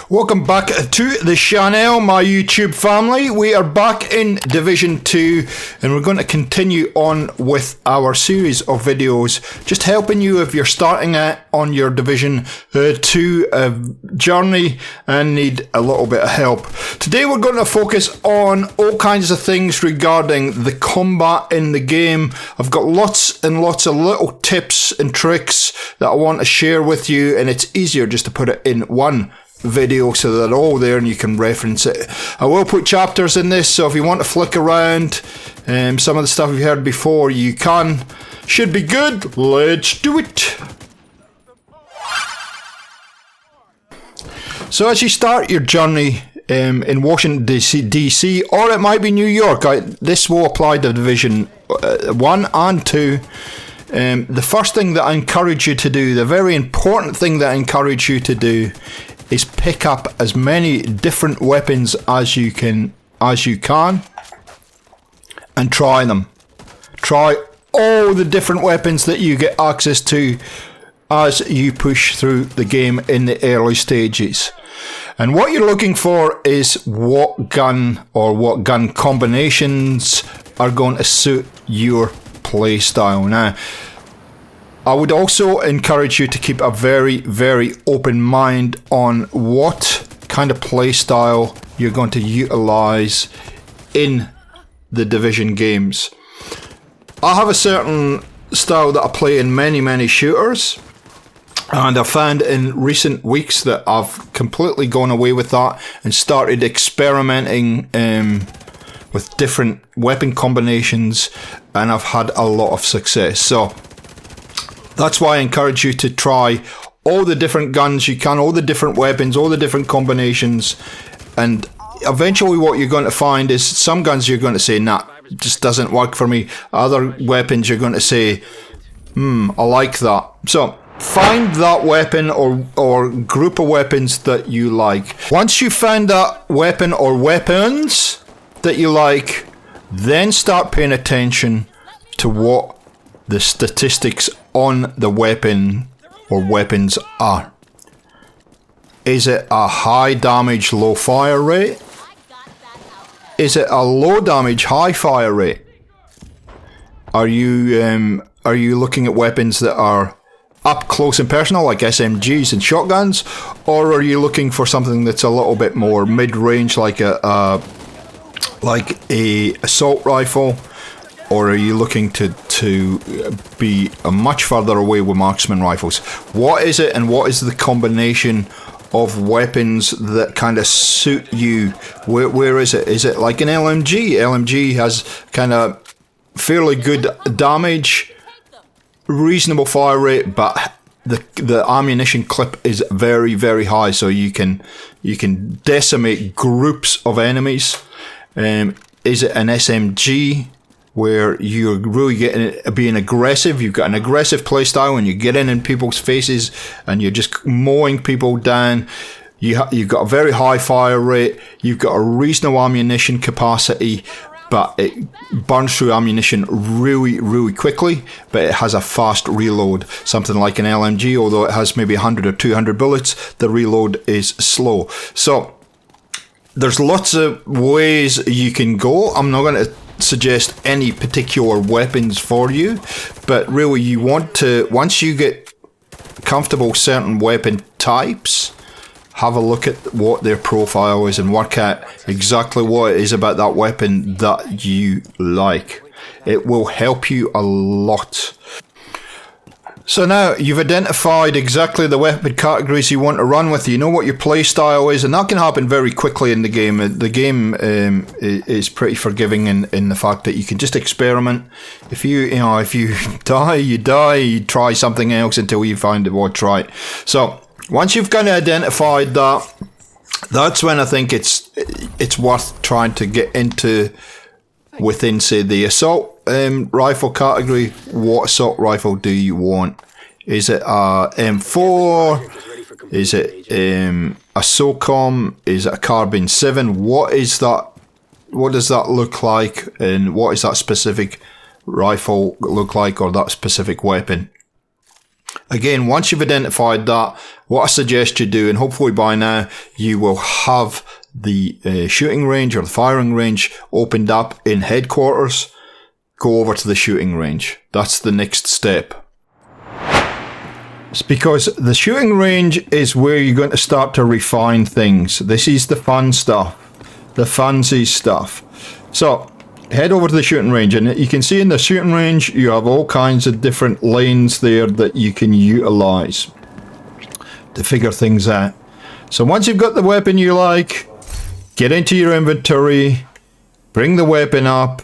Welcome back to the channel, my YouTube family. We are back in Division 2 and we're going to continue on with our series of videos just helping you if you're starting out on your Division 2 journey and need a little bit of help. Today we're going to focus on all kinds of things regarding the combat in the game. I've got lots and lots of little tips and tricks that I want to share with you, and it's easier just to put it in one video so they're all there and you can reference it. I will put chapters in this, so if you want to flick around some of the stuff you've heard before, you can. Should be good. Let's do it. So as you start your journey in Washington DC, or it might be New York, this will apply to Division 1 and 2. The first thing that I encourage you to do, the very important thing that I encourage you to do, is pick up as many different weapons as you can and try them. Try all the different weapons that you get access to as you push through the game in the early stages. And what you're looking for is what gun or what gun combinations are going to suit your play style. Now, I would also encourage you to keep a very, very open mind on what kind of play style you're going to utilize in the Division games. I have a certain style that I play in many shooters, and I've found in recent weeks that I've completely gone away with that and started experimenting with different weapon combinations, and I've had a lot of success. So that's why I encourage you to try all the different guns you can, all the different weapons, all the different combinations, and eventually what you're going to find is some guns you're going to say, nah, it just doesn't work for me. Other weapons you're going to say, I like that. So find that weapon or group of weapons that you like. Once you find that weapon or weapons that you like, then start paying attention to what the statistics on the weapon or weapons are. Is it a high damage, low fire rate? Is it a low damage, high fire rate? Are you looking at weapons that are up close and personal, like SMGs and shotguns, or are you looking for something that's a little bit more mid-range, like a assault rifle? Or are you looking to be much further away with marksman rifles? What is it, and what is the combination of weapons that kind of suit you? Where is it? Is it like an LMG? LMG has kind of fairly good damage, reasonable fire rate, but the ammunition clip is very, very high, so you can decimate groups of enemies. Is it an SMG, where you're really being aggressive? You've got an aggressive playstyle and you're getting in people's faces and you're just mowing people down. You've got a very high fire rate. You've got a reasonable ammunition capacity, but it burns through ammunition really, really quickly, but it has a fast reload. Something like an LMG, although it has maybe 100 or 200 bullets, the reload is slow. So there's lots of ways you can go. I'm not going to suggest any particular weapons for you, but really you want to, once you get comfortable with certain weapon types, have a look at what their profile is and work out exactly what it is about that weapon that you like. It will help you a lot. So now you've identified exactly the weapon categories you want to run with. You know what your play style is, and that can happen very quickly in the game. The game is pretty forgiving in the fact that you can just experiment. If you die, you die. You try something else until you find what's right. So once you've kind of identified that, that's when I think it's worth trying to get into within, say, the assault rifle category. What assault rifle do you want? Is it a M4? Is it a SOCOM? Is it a Carbine 7? What is that? What does that look like? And what is that specific rifle look like, or that specific weapon? Again, once you've identified that, what I suggest you do, and hopefully by now you will have the shooting range or the firing range opened up in headquarters, go over to the shooting range. That's the next step. It's because the shooting range is where you're going to start to refine things. This is the fun stuff, the fancy stuff. So head over to the shooting range, and you can see in the shooting range you have all kinds of different lanes there that you can utilize to figure things out. So once you've got the weapon you like, get into your inventory, bring the weapon up,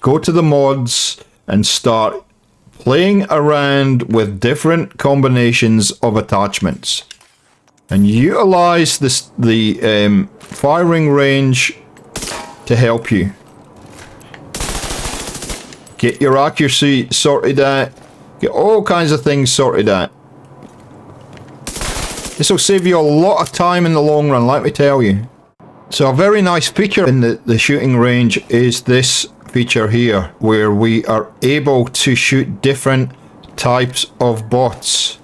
go to the mods and start playing around with different combinations of attachments, and utilize the firing range to help you. Get your accuracy sorted out, get all kinds of things sorted out. This will save you a lot of time in the long run, let me tell you. So a very nice feature in the shooting range is this feature here, where we are able to shoot different types of bots,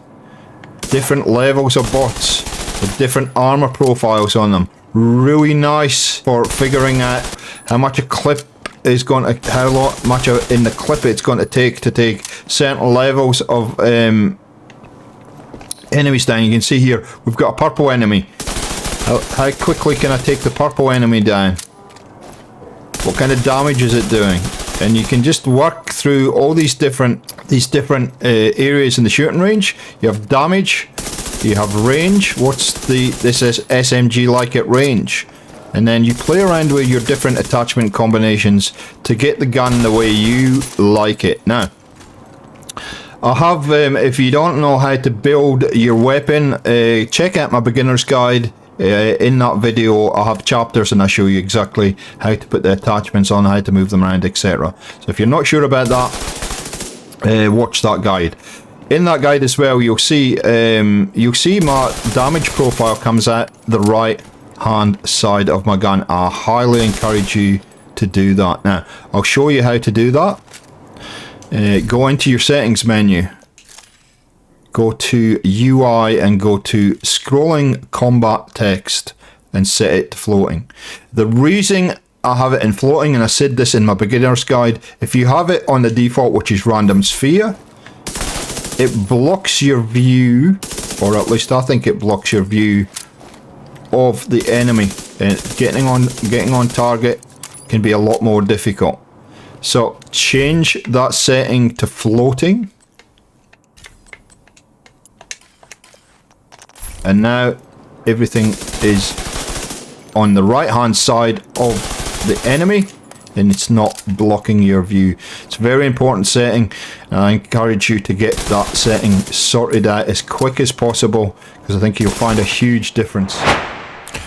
different levels of bots with different armor profiles on them. Really nice for figuring out how much a clip is going to, how much in the clip it's going to take certain levels of enemies down. You can see here we've got a purple enemy. How quickly can I take the purple enemy down? What kind of damage is it doing? And you can just work through all these different areas in the shooting range. You have damage, you have range. This is SMG like at range, and then you play around with your different attachment combinations to get the gun the way you like it. Now, I have, if you don't know how to build your weapon, check out my beginner's guide. In that video I have chapters and I show you exactly how to put the attachments on, how to move them around, etc. So if you're not sure about that, watch that guide. In that guide as well, you'll see my damage profile comes out the right hand side of my gun. I highly encourage you to do that. Now I'll show you how to do that. Go into your settings menu, go to UI and go to scrolling combat text and set it to floating. The reason I have it in floating, and I said this in my beginner's guide, if you have it on the default, which is random sphere, it blocks your view, or at least I think it blocks your view of the enemy, and getting on target can be a lot more difficult. So change that setting to floating. And now everything is on the right hand side of the enemy, and it's not blocking your view. It's a very important setting, and I encourage you to get that setting sorted out as quick as possible, because I think you'll find a huge difference.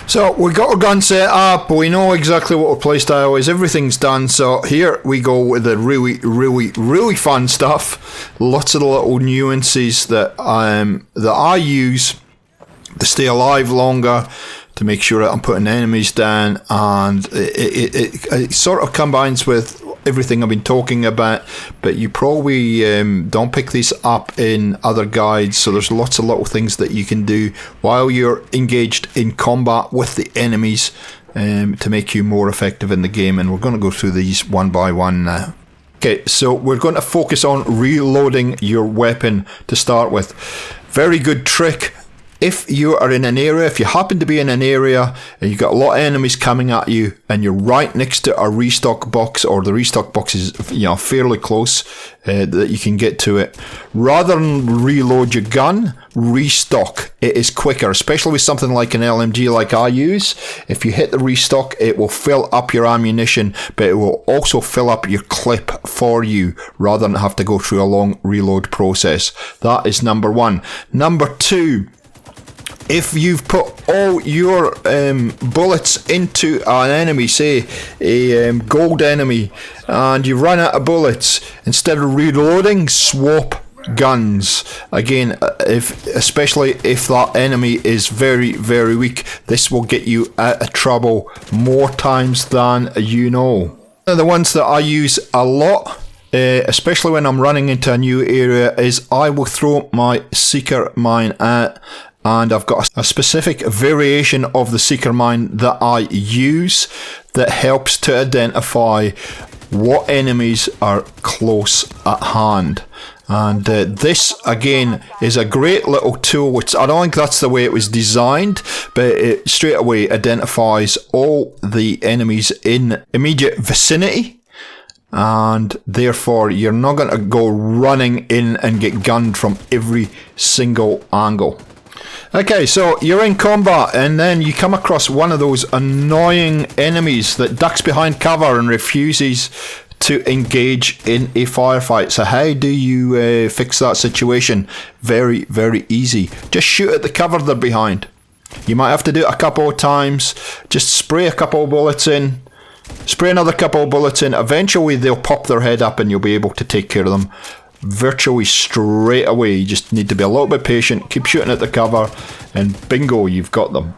So we got our gun set up, we know exactly what our playstyle is, everything's done. So here we go with the really fun stuff. Lots of the little nuances that I use to stay alive longer, to make sure that I'm putting enemies down, and it sort of combines with everything I've been talking about, but you probably don't pick these up in other guides. So there's lots of little things that you can do while you're engaged in combat with the enemies to make you more effective in the game, and we're going to go through these one by one now. Okay, so we're going to focus on reloading your weapon to start with. Very good trick. If you are in an area, if you happen to be in an area and you've got a lot of enemies coming at you, and you're right next to a restock box, or the restock box is fairly close that you can get to it, rather than reload your gun, restock. It is quicker, especially with something like an LMG like I use. If you hit the restock, it will fill up your ammunition, but it will also fill up your clip for you, rather than have to go through a long reload process. That is number one. Number two, if you've put all your bullets into an enemy, say a gold enemy, and you run out of bullets, instead of reloading, swap guns. Again, especially if that enemy is very weak, this will get you out of trouble more times than you know. The ones that I use a lot especially when I'm running into a new area, is I will throw my seeker mine out, and I've got a specific variation of the seeker mine that I use that helps to identify what enemies are close at hand. And this again is a great little tool, which I don't think that's the way it was designed, but it straight away identifies all the enemies in immediate vicinity, and therefore you're not going to go running in and get gunned from every single angle. Okay, so you're in combat and then you come across one of those annoying enemies that ducks behind cover and refuses to engage in a firefight. So how do you fix that situation? Very, very easy. Just shoot at the cover they're behind. You might have to do it a couple of times. Just spray a couple of bullets in, spray another couple of bullets in. Eventually they'll pop their head up and you'll be able to take care of them virtually straight away. You just need to be a little bit patient, keep shooting at the cover, and bingo, you've got them.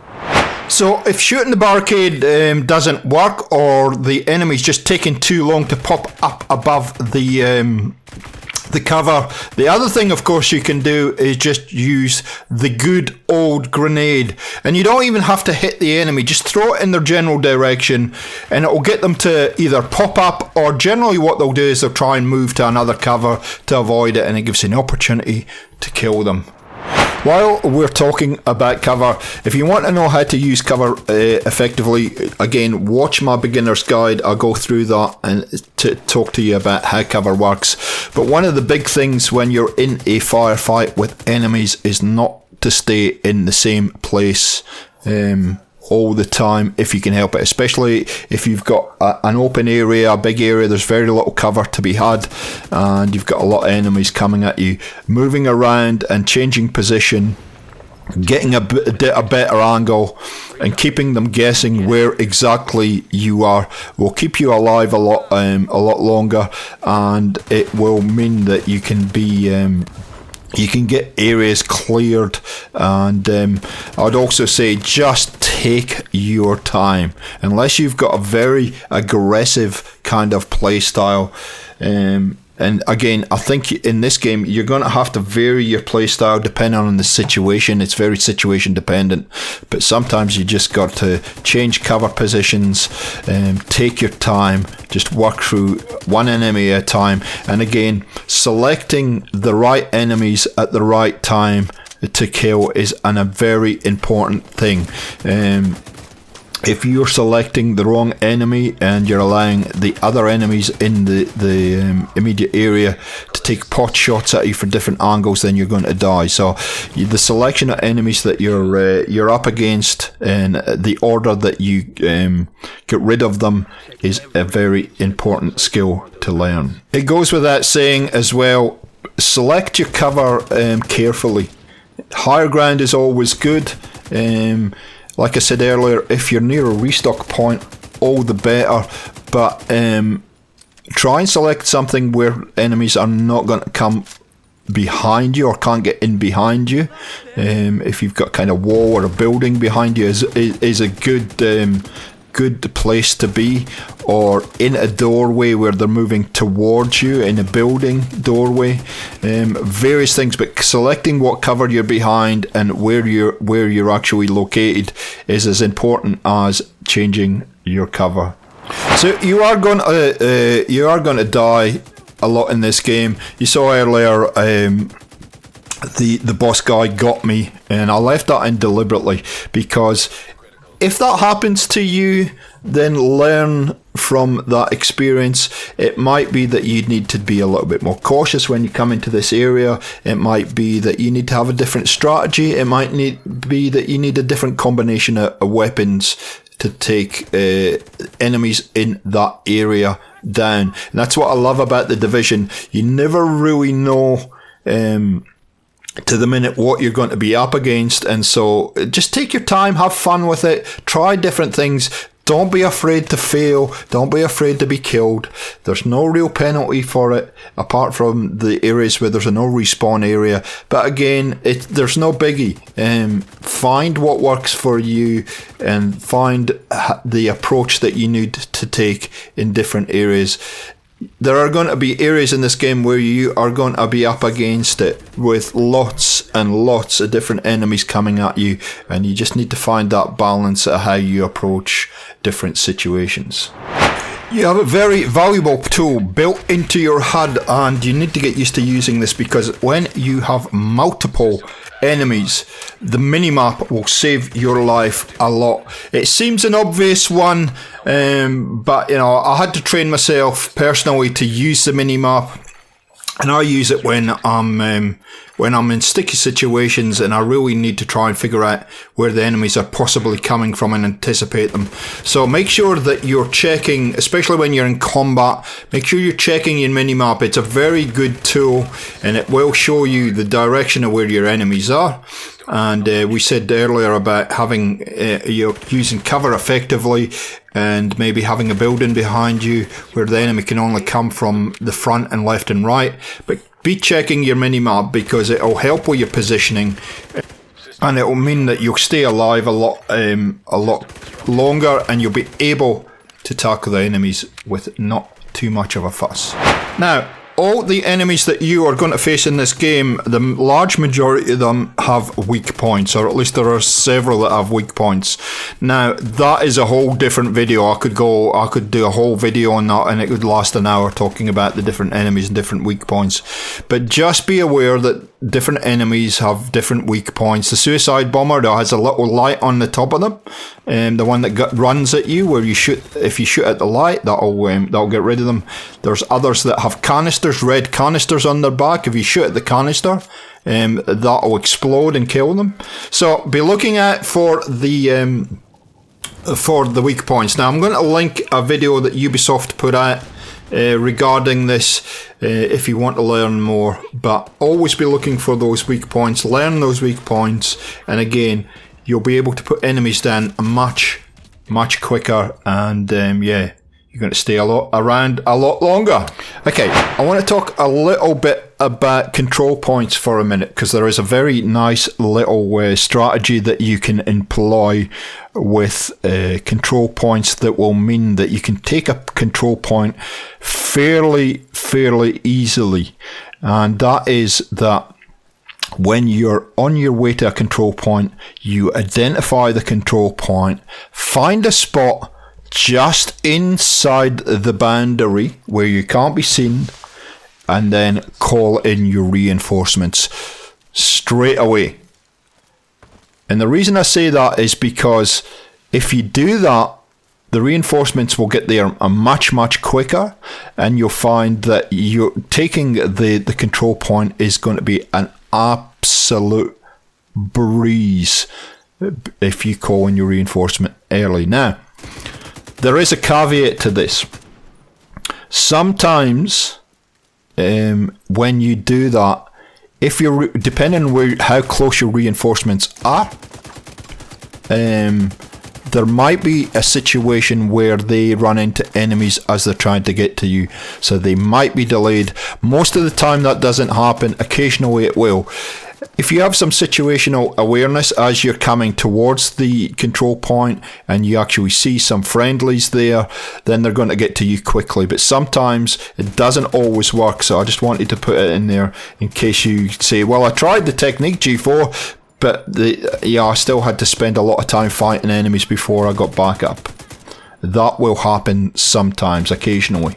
So if shooting the barricade doesn't work, or the enemy's just taking too long to pop up above the cover, the other thing of course you can do is just use the good old grenade, and you don't even have to hit the enemy, just throw it in their general direction and it will get them to either pop up, or generally what they'll do is they'll try and move to another cover to avoid it, and it gives you an opportunity to kill them. While we're talking about cover, if you want to know how to use cover effectively, again, watch my beginner's guide. I'll go through that and to talk to you about how cover works. But one of the big things when you're in a firefight with enemies is not to stay in the same place all the time if you can help it, especially if you've got an open area, a big area, there's very little cover to be had and you've got a lot of enemies coming at you. Moving around and changing position, getting a better angle and keeping them guessing where exactly you are will keep you alive a lot longer, and it will mean that you can be you can get areas cleared. And I'd also say just take your time, unless you've got a very aggressive kind of play style. And again, I think in this game you're going to have to vary your play style depending on the situation. It's very situation dependent, but sometimes you just got to change cover positions, take your time, just work through one enemy at a time. And again, selecting the right enemies at the right time to kill is a very important thing. If you're selecting the wrong enemy and you're allowing the other enemies in the immediate area to take pot shots at you for different angles, then you're going to die. So the selection of enemies that you're up against and the order that you get rid of them is a very important skill to learn. It goes without saying as well, select your cover carefully. Higher ground is always good. Like I said earlier, if you're near a restock point, all the better. But try and select something where enemies are not going to come behind you or can't get in behind you. If you've got kind of wall or a building behind you is a good place to be, or in a doorway where they're moving towards you, in a building doorway, various things. But selecting what cover you're behind and where you're actually located is as important as changing your cover. So you are going to die a lot in this game. You saw earlier the boss guy got me, and I left that in deliberately, because if that happens to you, then learn from that experience. It might be that you need to be a little bit more cautious when you come into this area. It might be that you need to have a different strategy. It might be that you need a different combination of weapons to take enemies in that area down. And that's what I love about the Division. You never really know to the minute what you're going to be up against, and so just take your time, have fun with it, try different things. Don't be afraid to fail, don't be afraid to be killed. There's no real penalty for it apart from the areas where there's a no respawn area, but again, there's no biggie. Find what works for you and find the approach that you need to take in different areas. there are going to be areas in this game where you are going to be up against it with lots and lots of different enemies coming at you, and you just need to find that balance of how you approach different situations. You have a very valuable tool built into your HUD, and you need to get used to using this, because when you have multiple enemies, the minimap will save your life a lot. It seems an obvious one, but you know, I had to train myself personally to use the minimap, and I use it when I'm in sticky situations and I really need to try and figure out where the enemies are possibly coming from and anticipate them. So make sure that you're checking, especially when you're in combat, make sure you're checking your minimap. It's a very good tool, and it will show you the direction of where your enemies are. And we said earlier about having you're using cover effectively, and maybe having a building behind you where the enemy can only come from the front and left and right. But be checking your minimap, because it'll help with your positioning, and it'll mean that you'll stay alive a lot longer, and you'll be able to tackle the enemies with not too much of a fuss. Now, all the enemies that you are going to face in this game, the large majority of them have weak points, or at least there are several that have weak points. Now, that is a whole different video. I could do a whole video on that, and it would last an hour talking about the different enemies and different weak points. But just be aware that different enemies have different weak points. The suicide bomber that has a little light on the top of them, the one that runs at you, where you shoot, if you shoot at the light, that'll get rid of them. There's others that have canisters, red canisters on their back. If you shoot at the canister, that'll explode and kill them. So be looking out for the weak points. Now, I'm going to link a video that Ubisoft put out regarding this if you want to learn more, but always be looking for those weak points, learn those weak points, and again, you'll be able to put enemies down much quicker, and yeah, you're going to stay around a lot longer. Okay, I want to talk a little bit about control points for a minute, because there is a very nice little strategy that you can employ with control points that will mean that you can take a control point fairly easily, and that is that when you're on your way to a control point, you identify the control point, find a spot just inside the boundary where you can't be seen, and then call in your reinforcements straight away. And the reason I say that is because if you do that, the reinforcements will get there much quicker, and you'll find that you're taking the control point is going to be an absolute breeze if you call in your reinforcement early. Now, there is a caveat to this. Sometimes when you do that, if you're depending on how close your reinforcements are, there might be a situation where they run into enemies as they're trying to get to you, so they might be delayed. Most of the time that doesn't happen. Occasionally it will. If you have some situational awareness as you're coming towards the control point and you actually see some friendlies there, then they're going to get to you quickly. But sometimes it doesn't always work, so I just wanted to put it in there in case you say, well, I tried the technique G4, but I still had to spend a lot of time fighting enemies before I got back up. That will happen sometimes, occasionally.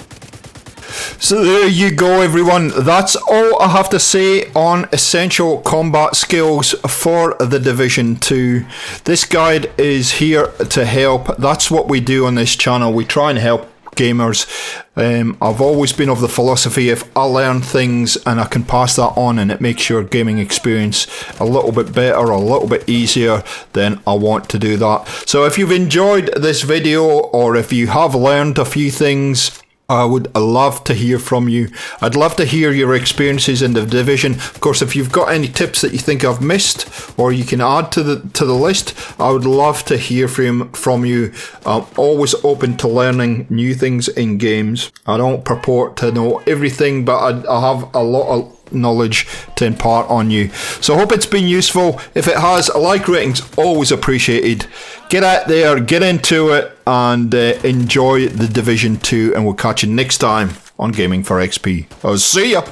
So there you go, everyone. That's all I have to say on essential combat skills for The Division 2. This guide is here to help. That's what we do on this channel. We try and help gamers. I've always been of the philosophy, if I learn things and I can pass that on and it makes your gaming experience a little bit better, a little bit easier, then I want to do that. So if you've enjoyed this video, or if you have learned a few things, I would love to hear from you. I'd love to hear your experiences in The Division. Of course, if you've got any tips that you think I've missed, or you can add to the list, I would love to hear from you. I'm always open to learning new things in games. I don't purport to know everything, but I have a lot of knowledge to impart on you. So I hope it's been useful. If it has, a like rating's always appreciated. Get out there, get into it, and enjoy The Division 2, and we'll catch you next time on Gaming for XP. I'll see ya!